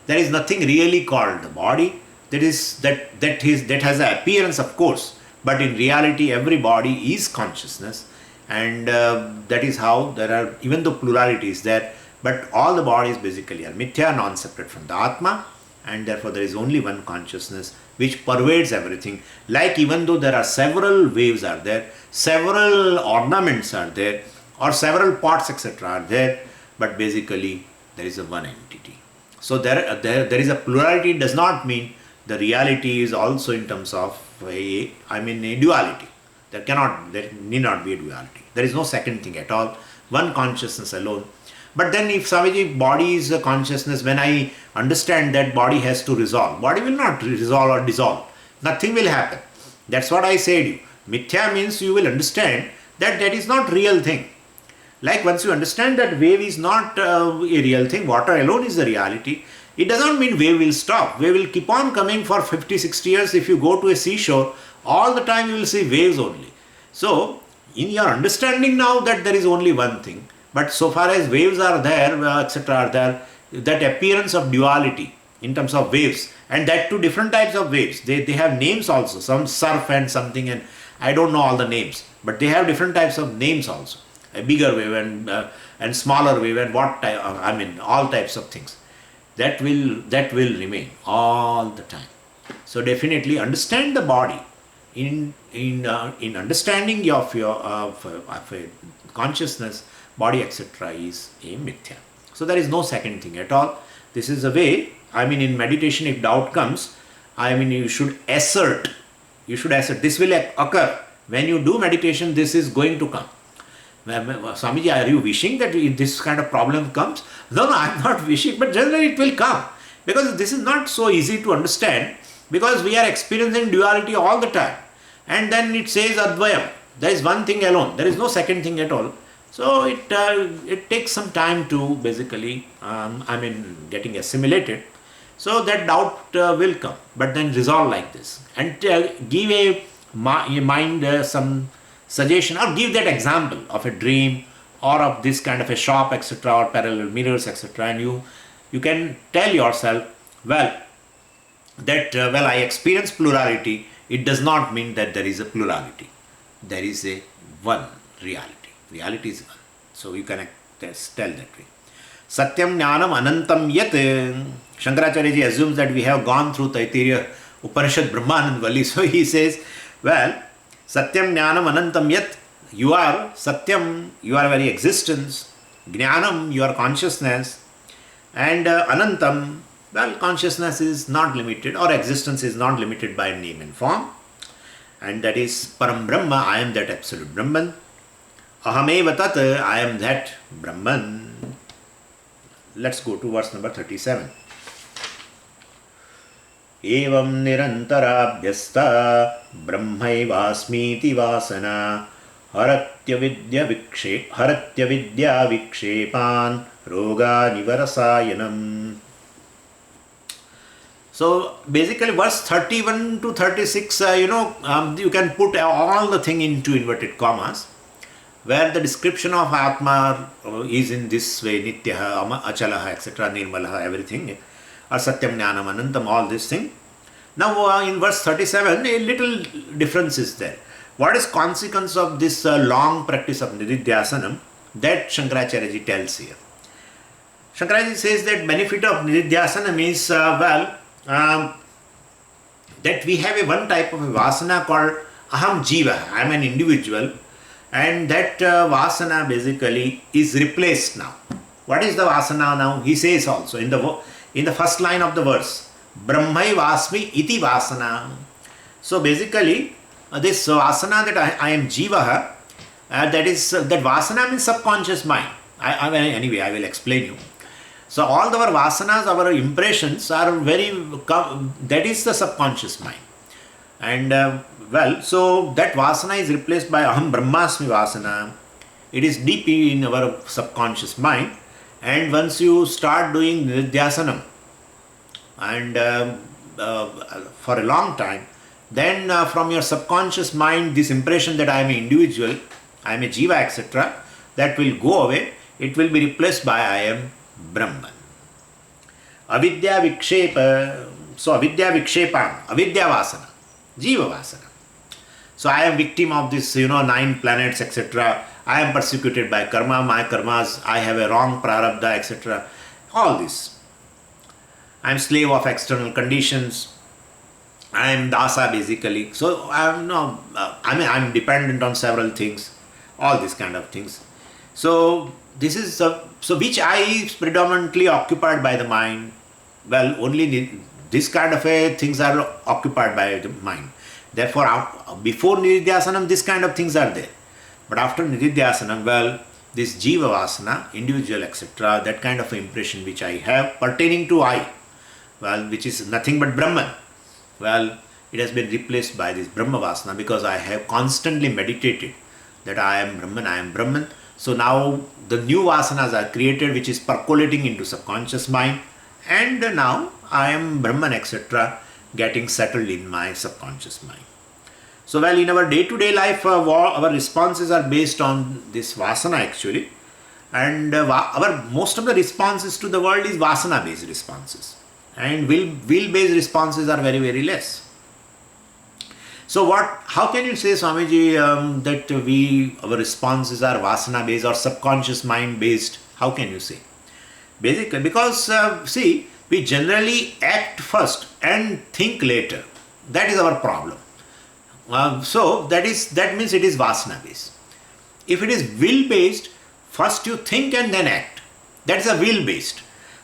There is nothing really called the body. That has an appearance, of course, but in reality, every body is consciousness, and that is how there are, even though plurality is there, but all the bodies basically are mithya, non-separate from the Atma, and therefore there is only one consciousness which pervades everything. Like even though there are several waves are there, several ornaments are there, or several pots, etc. are there, but basically there is a one entity. So there is a plurality. Does not mean the reality is also in terms of a duality. There need not be a duality. There is no second thing at all. One consciousness alone. But then if Swamiji, body is a consciousness, when I understand that body has to resolve, body will not resolve or dissolve. Nothing will happen. That's what I said to you. Mithya means you will understand that is not real thing. Like once you understand that wave is not a real thing, water alone is the reality, it does not mean wave will stop. Wave will keep on coming for 50, 60 years. If you go to a seashore, all the time you will see waves only. So, in your understanding now that there is only one thing, but so far as waves are there, etc. are there, that appearance of duality in terms of waves, and that two different types of waves, they have names also, some surf and something, and I don't know all the names, but they have different types of names also, a bigger wave and smaller wave and all types of things. That will remain all the time. So definitely understand the body. In understanding of your consciousness, body, etc. is a mithya. So there is no second thing at all. This is the way. In meditation, if doubt comes, you should assert. This will occur when you do meditation. This is going to come. Swamiji, are you wishing that this kind of problem comes? No, I am not wishing, but generally it will come. Because this is not so easy to understand, because we are experiencing duality all the time. And then it says Advayam. There is one thing alone. There is no second thing at all. So it takes some time to basically, getting assimilated. So that doubt will come, but then resolve like this. And give a mind some suggestion or give that example of a dream or of this kind of a shop, etc., or parallel mirrors, etc., and you can tell yourself, well, that well, I experience plurality. It does not mean that there is a plurality. There is a one reality. Reality is one. So you can tell that way. Satyam Jnanam Anantam Yat. Shankaracharya ji assumes that we have gone through Taittiriya Upanishad Brahmanand Vali. So he says, well, Satyam Jnanam Anantam Yat. You are Satyam, you are very existence. Jnanam, your consciousness. And Anantam, well, consciousness is not limited, or existence is not limited by name and form. And that is Param Brahma, I am that absolute Brahman. Ahameva Tat, I am that Brahman. Let's go to verse number 37. Evam nirantarabhyasta brahmaivasmiti vasana haratya vidya vikshepan roga nivarasayanam. So basically verse 31 to 36, you can put all the thing into inverted commas, where the description of Atma is in this way, Nityaha, Achalaha, etc., Nirmalaha, everything, or Satyam Jnanam Anantam, all this thing. Now in verse 37, a little difference is there. What is consequence of this long practice of Nididhyasanam? That Shankaracharya ji tells here. Shankaracharya ji says that benefit of Nididhyasanam is, that we have a one type of a vasana called Aham Jiva, I am an individual, and that vasana basically is replaced now. What is the vasana now? He says also in the first line of the verse, Brahmai Vasmi iti vasana. So basically, this vasana that I am Jiva, that vasana means subconscious mind. Anyway, I will explain you. So all our vasanas, our impressions are that is the subconscious mind. And so that vasana is replaced by Aham Brahmasmi vasana. It is deep in our subconscious mind. And once you start doing Nididhyasanam, and for a long time, then from your subconscious mind, this impression that I am an individual, I am a Jiva, etc., that will go away. It will be replaced by I am Brahman. Avidya Vikshepa. So Avidya Vikshepan, Avidya Vasana, Jiva Vasana. So I am victim of this, 9 planets, etc. I am persecuted by karma, my karmas, I have a wrong prarabdha, etc. All this. I am slave of external conditions. I am dasa basically. So I am dependent on several things. All these kind of things. So this is which I is predominantly occupied by the mind. Well, only this kind of things are occupied by the mind. Therefore, before Nididhyasanam, this kind of things are there. But after Nididhyasanam, well, this Jiva Vasana, individual, etc., that kind of impression which I have pertaining to I, well, which is nothing but Brahman, well, it has been replaced by this Brahma Vasana because I have constantly meditated that I am Brahman, I am Brahman. So now the new vasanas are created which is percolating into subconscious mind, and now I am Brahman, etc., getting settled in my subconscious mind. So well, in our day-to-day life, our responses are based on this vasana actually, and most of the responses to the world is vasana-based responses, and will-based responses are very, very less. So how can you say, Swamiji, that our responses are vasana-based or subconscious mind-based? How can you say? Basically, because we generally act first and think later. That is our problem. So that means it is vasana-based. If it is will-based, first you think and then act. That is a will-based.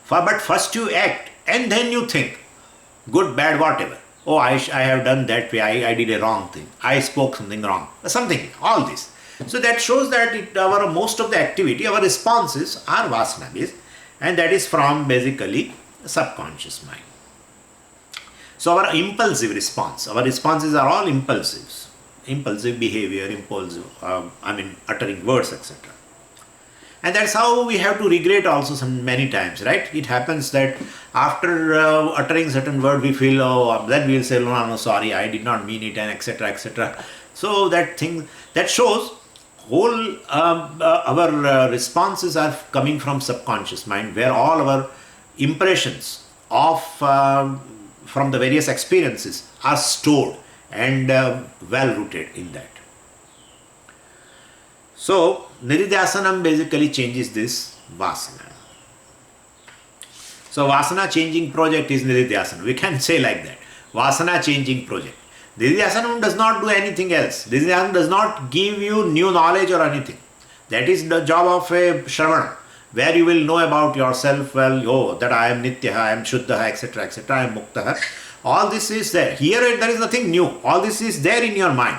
But first you act and then you think. Good, bad, whatever. Oh, I have done that way, I did a wrong thing, I spoke something wrong, all this. So that shows that most of the activity, our responses are vasana based, and that is from basically subconscious mind. So our impulsive response, our responses are all impulsive behavior, uttering words, etc. And that's how we have to regret also many times, right? It happens that after uttering certain word, we feel, then we'll say, no, sorry, I did not mean it, and etc., etc. So that thing, that shows whole our responses are coming from subconscious mind, where all our impressions of from the various experiences are stored and well rooted in that. So Nididhyasanam basically changes this vasana. So Vasana changing project is Nididhyasanam. We can say like that. Vasana changing project. Nididhyasanam does not do anything else. Nididhyasanam does not give you new knowledge or anything. That is the job of a Shravana, where you will know about yourself well, oh, that I am Nityaha, I am Shuddhaha, etc., etc., I am Muktaha. All this is there. Here there is nothing new. All this is there in your mind.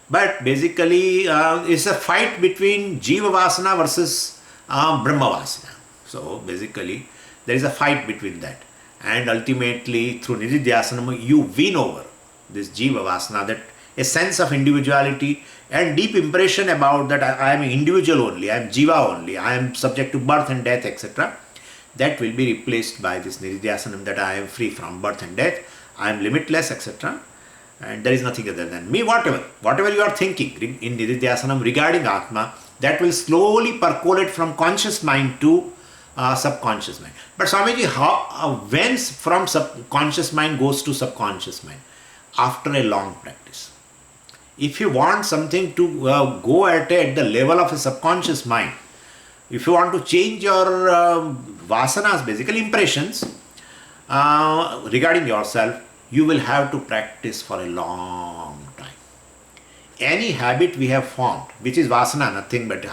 But basically, it's a fight between Jiva Vasana versus Brahma Vasana. So basically, there is a fight between that. And ultimately, through Nididhyasanam, you win over this Jiva Vasana, that a sense of individuality and deep impression about that I am an individual only, I am Jiva only, I am subject to birth and death, etc. That will be replaced by this Nididhyasanam, that I am free from birth and death, I am limitless, etc. And there is nothing other than me, whatever you are thinking in Nididhyasanam regarding Atma, that will slowly percolate from conscious mind to subconscious mind. But Swamiji, when from subconscious mind goes to subconscious mind? After a long practice. If you want something to go at the level of a subconscious mind, if you want to change your vasanas, basically impressions regarding yourself, you will have to practice for a long time. Any habit we have formed, which is vasana, nothing but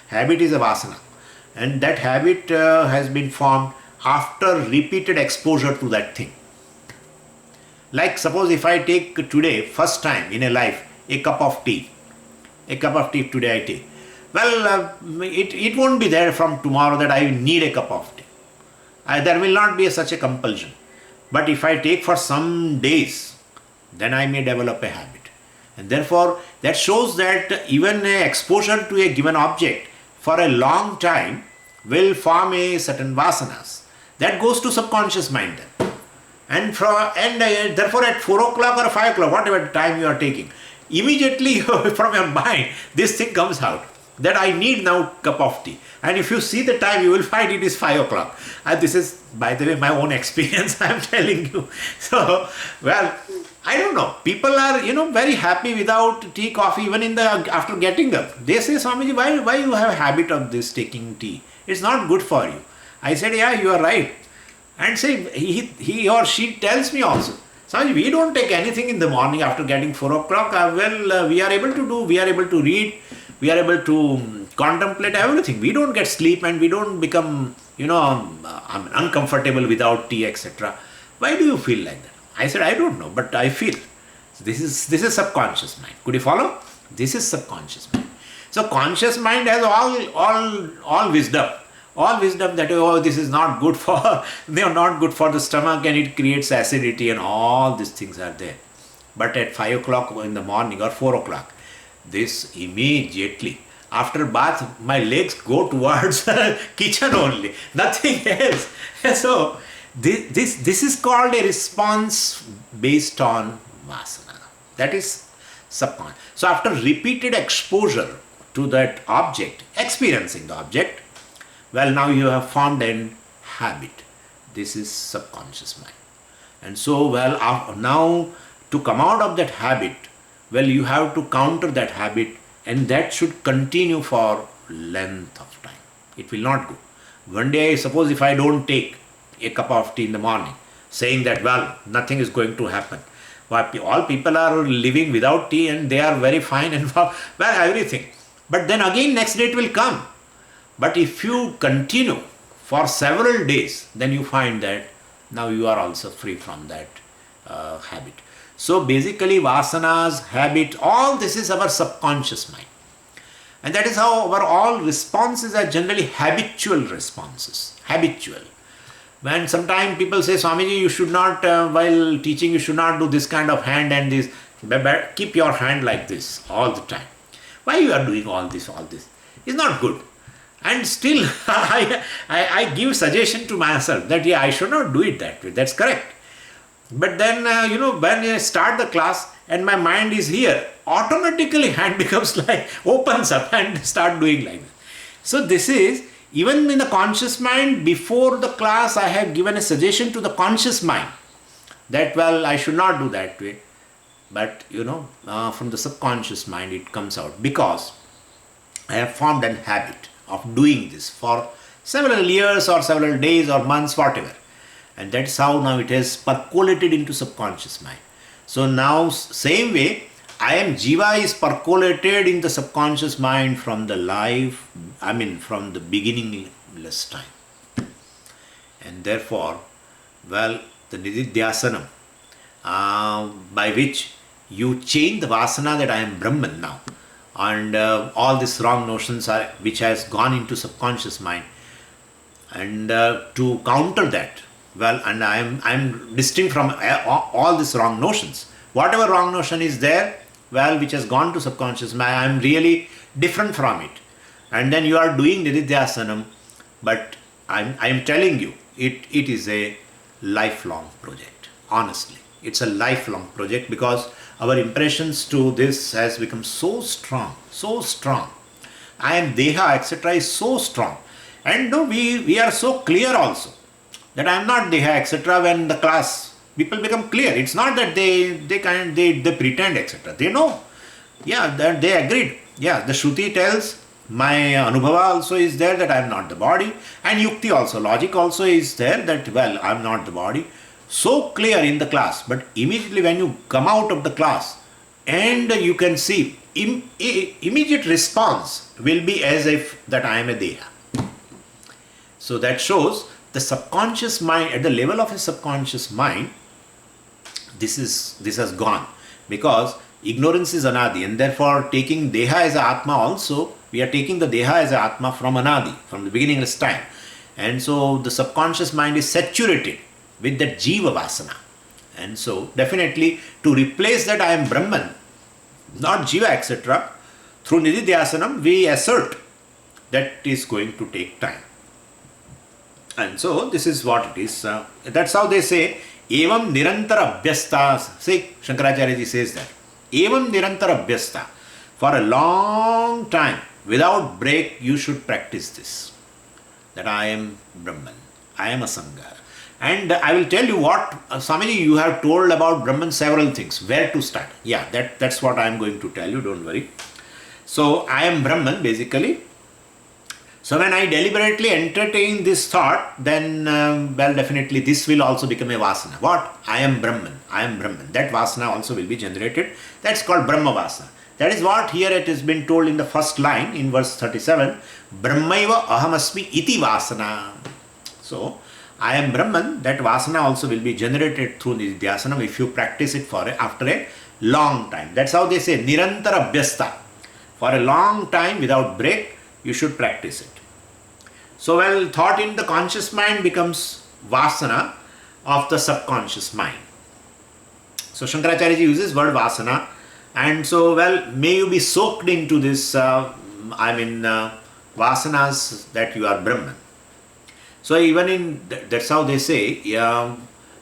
habit is a vasana, and that habit has been formed after repeated exposure to that thing. Like suppose if I take today, first time in a life, a cup of tea today I take. Well, it won't be there from tomorrow that I need a cup of tea. There will not be such a compulsion. But if I take for some days, then I may develop a habit. And therefore, that shows that even a exposure to a given object for a long time will form a certain vasanas. That goes to subconscious mind then. And therefore at 4 o'clock or 5 o'clock, whatever time you are taking, immediately from your mind, this thing comes out, that I need now cup of tea. And if you see the time, you will find it is 5 o'clock. And this is, by the way, my own experience, I am telling you. So, well, I don't know. People are, very happy without tea, coffee, even after getting up. They say, Swamiji, why you have a habit of this taking tea? It's not good for you. I said, yeah, you are right. And say, he or she tells me also, Swamiji, we don't take anything in the morning after getting 4 o'clock. We are able to do, we are able to read, we are able to contemplate everything. We don't get sleep and we don't become, uncomfortable without tea, etc. Why do you feel like that? I said, I don't know, but I feel. This is subconscious mind. Could you follow? This is subconscious mind. So conscious mind has all wisdom. All wisdom that, this is not good for, they are not good for the stomach and it creates acidity and all these things are there. But at 5 o'clock in the morning or 4 o'clock, this immediately, after bath, my legs go towards kitchen only, nothing else. So, this is called a response based on vasana. That is subconscious. So, after repeated exposure to that object, experiencing the object, well, now you have formed an habit. This is subconscious mind. And so, well, now to come out of that habit, well, you have to counter that habit, and that should continue for length of time. It will not go. One day, suppose if I don't take a cup of tea in the morning, saying that, well, nothing is going to happen. Well, all people are living without tea and they are very fine and well, everything. But then again, next day it will come. But if you continue for several days, then you find that now you are also free from that habit. So basically vasanas, habit, all this is our subconscious mind. And that is how our all responses are generally habitual responses. Habitual. When sometimes people say, Swamiji, you should not, while teaching, you should not do this kind of hand and this. Keep your hand like this all the time. Why you are doing all this? It's not good. And still, I give suggestion to myself that, yeah, I should not do it that way. That's correct. But then, when I start the class and my mind is here, automatically hand becomes like, opens up and start doing like that. So this is, even in the conscious mind, before the class, I have given a suggestion to the conscious mind that, well, I should not do that way. But, from the subconscious mind, it comes out because I have formed a habit of doing this for several years or several days or months, whatever. And that's how now it has percolated into subconscious mind. So now, same way, I am Jiva is percolated in the subconscious mind from the from the beginningless time. And therefore, well, the Nididhyasanam, by which you change the vasana that I am Brahman now, and all these wrong notions are which has gone into subconscious mind, and to counter that, well, and I'm distinct from all these wrong notions. Whatever wrong notion is there, well, which has gone to subconscious mind, I'm really different from it. And then you are doing Nididhyasanam, but I'm telling you, it is a lifelong project. Honestly, it's a lifelong project because our impressions to this has become so strong, so strong. I am Deha, etc. is so strong. And no, we are so clear also that I am not Deha, etc. When the class, people become clear. It's not that they pretend, etc. They know. Yeah, that they agreed. Yeah, the Shruti tells, my Anubhava also is there that I am not the body. And Yukti also, logic also is there that, well, I am not the body. So clear in the class, but immediately when you come out of the class and you can see, immediate response will be as if that I am a Deha. So that shows the subconscious mind, at the level of a subconscious mind, this has gone, because ignorance is Anadi, and therefore taking Deha as a Atma also, we are taking the Deha as a Atma from Anadi, from the beginningless time. And so the subconscious mind is saturated with that Jiva Vasana. And so definitely to replace that I am Brahman, not Jiva, etc., through Nididhyasanam, we assert that is going to take time. And so this is what it is. That's how they say, Evam Nirantara Abhyasta. See, Shankaracharya ji says that. Evam Nirantara Abhyasta. For a long time, without break, you should practice this. That I am Brahman. I am a Sangha. And I will tell you what, Swamiji, you have told about Brahman several things. Where to start? Yeah, that's what I am going to tell you, don't worry. So, I am Brahman, basically. So, when I deliberately entertain this thought, then, well, definitely this will also become a Vasana. What? I am Brahman. I am Brahman. That Vasana also will be generated. That's called Brahma Vasana. That is what here it has been told in the first line, in verse 37. Brahmaiva ahamasmi iti Vasana. So, I am Brahman, that Vasana also will be generated through Nididhyasanam if you practice it after a long time. That's how they say, Nirantara Abhyasta. For a long time without break, you should practice it. So, well, thought in the conscious mind becomes Vasana of the subconscious mind. So, Shankaracharya ji uses word Vasana. And so, well, may you be soaked into this, Vasanas, that you are Brahman. So even that's how they say,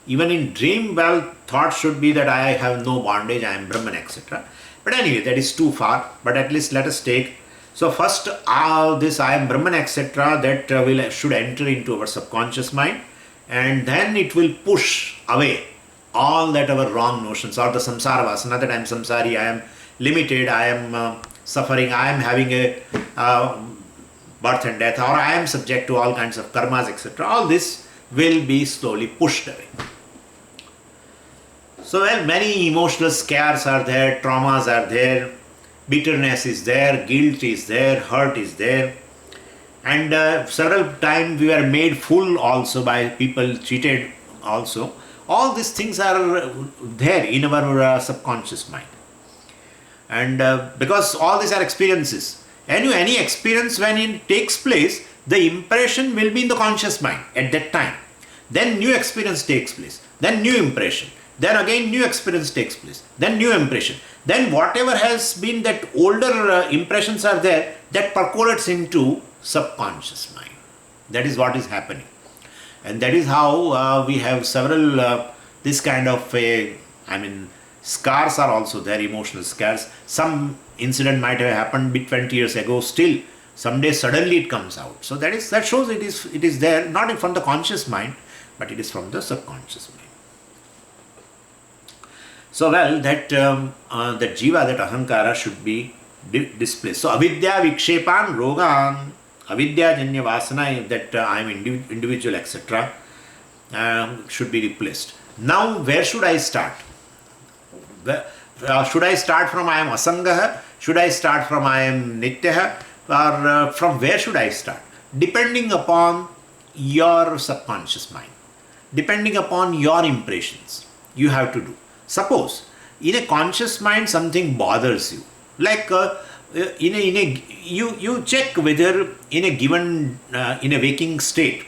even in dream, well, thought should be that I have no bondage, I am Brahman, etc. But anyway, that is too far, but at least let us take. So first, this I am Brahman, etc., that should enter into our subconscious mind, and then it will push away all that our wrong notions, or the samsara vasana, that I am samsari, I am limited, I am suffering, I am having a birth and death, or I am subject to all kinds of karmas, etc. All this will be slowly pushed away. So, well, many emotional scares are there, traumas are there, bitterness is there, guilt is there, hurt is there. And several times we were made fool also by people, cheated also. All these things are there in our subconscious mind. And because all these are experiences. Any experience, when it takes place, the impression will be in the conscious mind at that time. Then new experience takes place. Then new impression. Then again new experience takes place. Then new impression. Then whatever has been that older impressions are there, that percolates into subconscious mind. That is what is happening. And that is how we have several this kind of scars are also there, emotional scars. Some incident might have happened 20 years ago, still someday suddenly it comes out. So that shows it is there, not from the conscious mind, but it is from the subconscious mind. So that jiva, that ahankara should be displaced. So avidya vikshepan rogan, avidya janya vasana, that I am individual, etc., should be replaced. Now where should I start? Should I start from I am asangaha? Should I start from I am nityaha? Or from where should I start? Depending upon your subconscious mind, depending upon your impressions, you have to do. Suppose in a conscious mind something bothers you, like you check whether in a given in a waking state,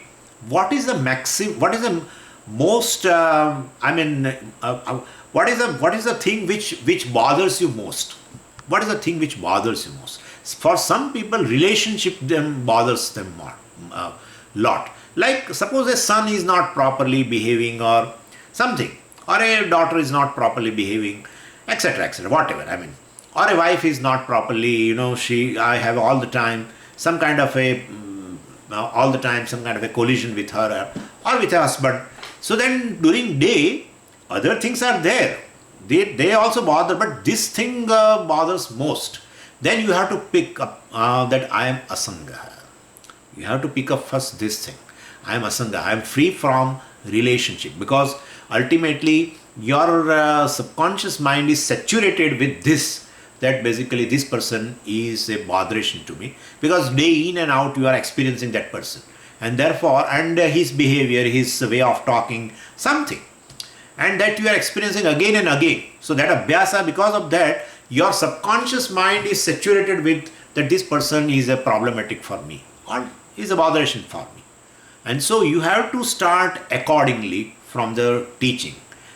what is the most what is the thing which bothers you most? What is the thing which bothers you most? For some people, relationship them bothers them more, lot. Like suppose a son is not properly behaving or something, or a daughter is not properly behaving, etc., etc., whatever. Or a wife is not properly, I have all the time some kind of a collision with her or with her husband. So then during day, other things are there. They also bother, but this thing bothers most. Then you have to pick up that I am asanga. You have to pick up first this thing. I am asanga. I am free from relationship, because ultimately your subconscious mind is saturated with this, that basically this person is a botheration to me, because day in and out you are experiencing that person, and therefore, and his behavior, his way of talking, something, and that you are experiencing again and again. So that abhyasa, because of that, your subconscious mind is saturated with that this person is a problematic for me or is a botheration for me. And so you have to start accordingly from the teaching.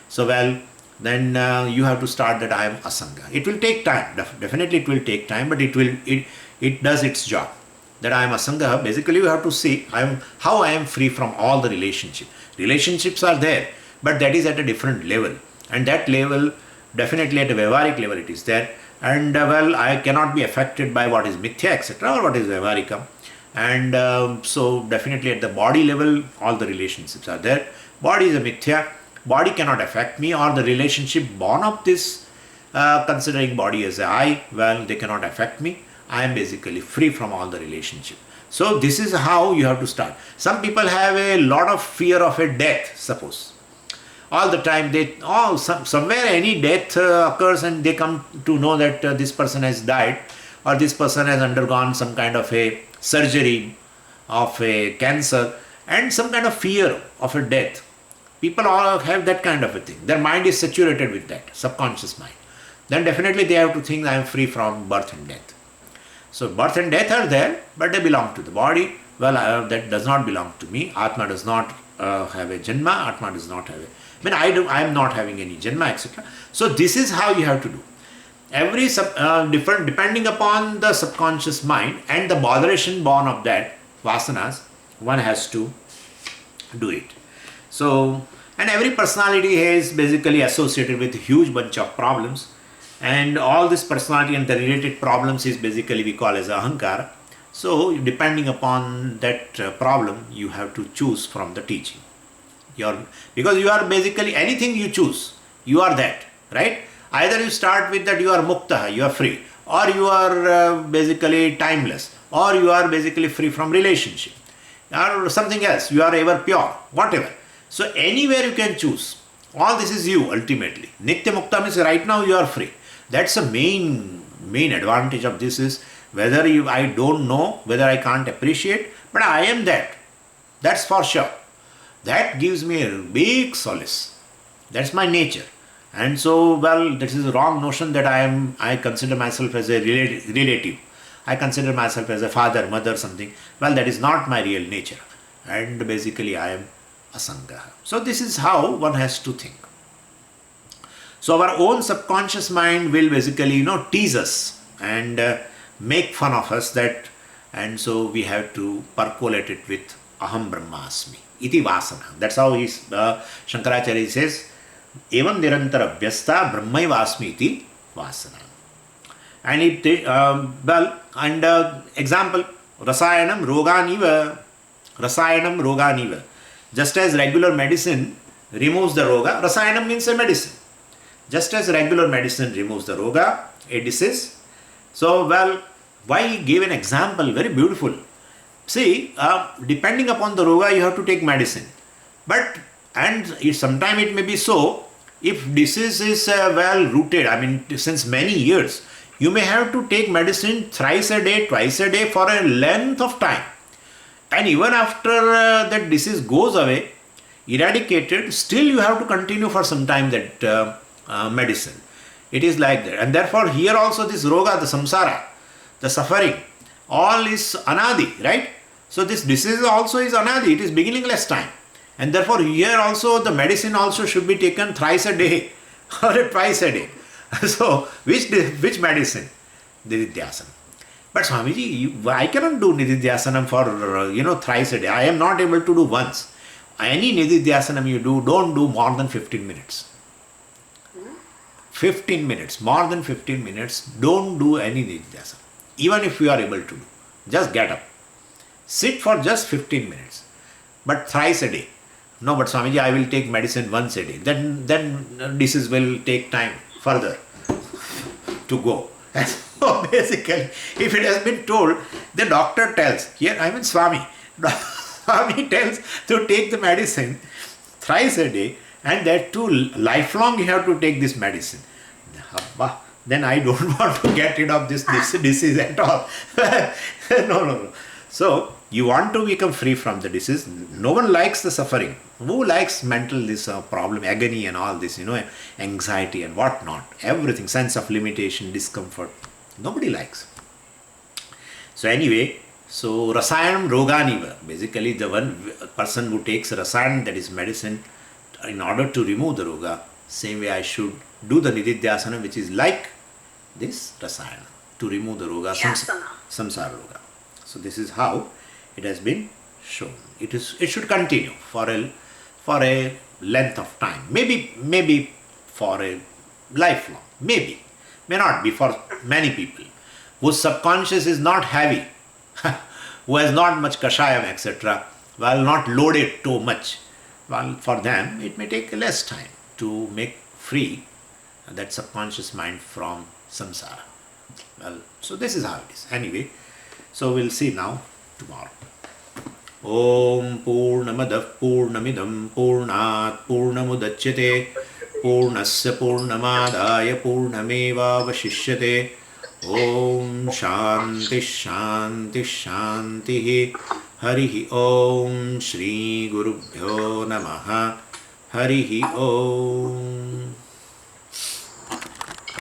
So then you have to start that I am asanga. It will take time. Definitely it will take time, but it does its job. That I am asanga, basically you have to see how I am free from all the relationship. Relationships are there, but that is at a different level. And that level, definitely at a vyavaharic level it is there. And I cannot be affected by what is mithya, etc., or what is vyavaharika. And so definitely at the body level, all the relationships are there. Body is a mithya. Body cannot affect me, or the relationship born of this, considering body as I, they cannot affect me. I am basically free from all the relationship. So this is how you have to start. Some people have a lot of fear of a death, suppose. All the time somewhere any death occurs and they come to know that this person has died, or this person has undergone some kind of a surgery of a cancer, and some kind of fear of a death. People all have that kind of a thing. Their mind is saturated with that, subconscious mind. Then definitely they have to think I am free from birth and death. So birth and death are there, but they belong to the body. That does not belong to me. Atma does not have a janma. Atma does not have I am not having any janma, etc. So this is how you have to do. Every different, depending upon the subconscious mind and the botheration born of that, vasanas, one has to do it. So, and every personality is basically associated with a huge bunch of problems, and all this personality and the related problems is basically we call as ahankara. So depending upon that problem, you have to choose from the teaching. Because you are basically anything you choose, you are that, right? Either you start with that you are mukta, you are free, or you are basically timeless, or you are basically free from relationship, or something else, you are ever pure, whatever. So anywhere you can choose. All this is you ultimately. Nitya Mukta means right now you are free. That's the main advantage of this is whether I don't know, whether I can't appreciate, but I am that. That's for sure. That gives me a big solace. That's my nature. And so, this is a wrong notion that I consider myself as a relative. I consider myself as a father, mother, something. That is not my real nature. And basically I am asanga. So this is how one has to think. So our own subconscious mind will basically, tease us and make fun of us, and so we have to percolate it with aham brahmasmi iti vasana. That's how Shankaracharya says evam nirantara vyasta brahmaivasmi iti vasana. And example, rasayanam roganiva. Just as regular medicine removes the roga, rasayanam means a medicine. Just as regular medicine removes the roga, a disease. So, why he gave an example, very beautiful. See, depending upon the roga, you have to take medicine. But, and sometimes it may be so, if disease is well rooted, I mean, since many years, you may have to take medicine thrice a day, twice a day for a length of time. And even after that disease goes away, eradicated, still you have to continue for some time that medicine. It is like that. And therefore, here also this roga, the samsara, the suffering, all is anadi, right? So this disease also is anadi, it is beginningless time. And therefore, here also the medicine also should be taken thrice a day or twice a day. So, which medicine? Nididhyasana. But Swamiji, I cannot do Nididhyasanam for, thrice a day. I am not able to do once. Any Nididhyasanam you do, don't do more than 15 minutes. 15 minutes, more than 15 minutes, don't do any Nididhyasana. Even if you are able to do. Just get up. Sit for just 15 minutes. But thrice a day. No, but Swamiji, I will take medicine once a day. Then disease will take time further to go. So basically, if it has been told, the doctor tells, here I mean Swami, Swami tells to take the medicine thrice a day, and that too lifelong you have to take this medicine. Then I don't want to get rid of this disease at all. No. So, you want to become free from the disease. No one likes the suffering. Who likes mental problem, agony and all this, anxiety and what not. Everything, sense of limitation, discomfort. Nobody likes. So anyway, rasayanam roganiva. Basically, the one person who takes rasayan, that is medicine, in order to remove the roga, same way I should do the nididhyasana, which is like this rasayana, to remove the roga, samsara roga. So this is how it has been shown. It should continue for a length of time. Maybe for a lifelong. Maybe. May not be for many people whose subconscious is not heavy, who has not much kashayam, etc. Not loaded too much. For them, it may take less time to make free that subconscious mind from samsara. So this is how it is. Anyway, so we'll see now tomorrow. Om Purnamadah Purnamidam Purnat Purnamudachyate Purnasya Purnamadaya Purnameva Vashishyate. Om Shanti Shanti Shanti. Harihi Om Shri Gurubhyo Namaha. Harihi Om.